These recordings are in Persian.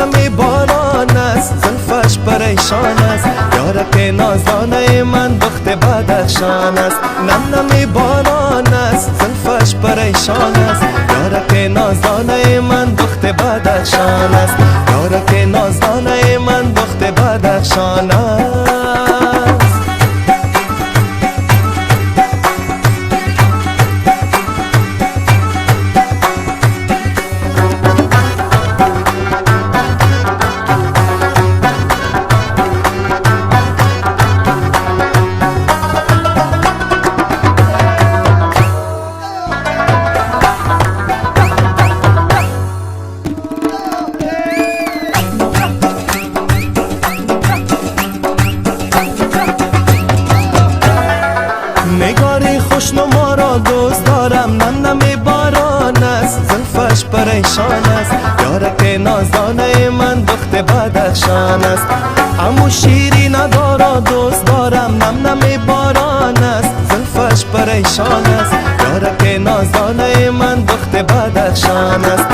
نم باران است، زلفش پریشان است. یارک نازدانه من بخت بدخشان است. نم باران است، زلفش پریشان است. یارک نازدانه من بخت بدخشان است. یارک نازدانه من بخت بدخشان است. نگاری خوشنما را دوست دارم. نم باران است، زلفش پریشان است. یارک نازدانه من بخت بدخشان است. امو شیرین را دوست دارم. نم باران است، زلفش پریشان است. یارک نازدانه من بخت بدخشان است.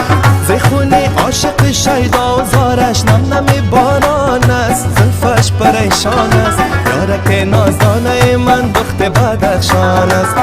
زخون عاشق شیدا و زارش. نم باران است، زلفش پریشان است. یارک نازدانه من بخت بدخشان است.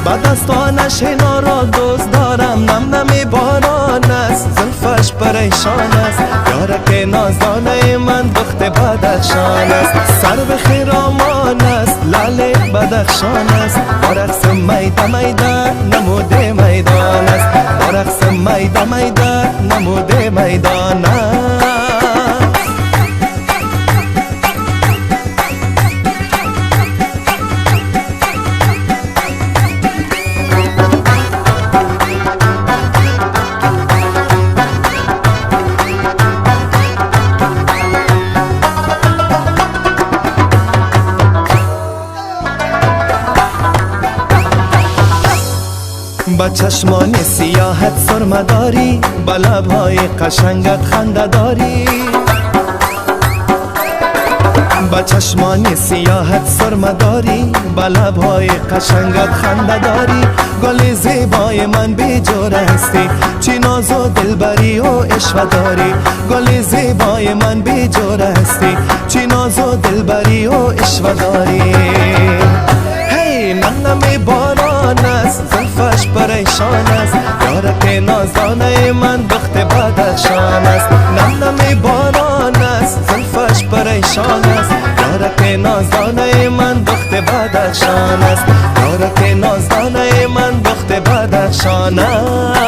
بدستانش اینا را دوست دارم. نم باران است، زلفش پریشان است. یارک نازدانه من بخت بدخشان است. سر به خرامان است، لعل بدخشان است. برقص میده میده نموده میدان است. برقص میده میده نموده میدان است. با چشمان سیاحت سرمه داری، با لبهای قشنگت خنده داری. با چشمان سیاحت سرمه داری، با لبهای قشنگت خنده داری. گل زیبای من بیجور هستی، چی ناز و دلبری و عشوه داری. گل زیبای من بیجور هستی، چی ناز و دلبری و عشوه داری. هی نم باران است، زلفش پریشان است. یارک نازدانه من بخت بدخشان است. نم باران است، زلفش پریشان است. یارک نازدانه من بخت بدخشان است. یارک نازدانه من بخت بدخشان است.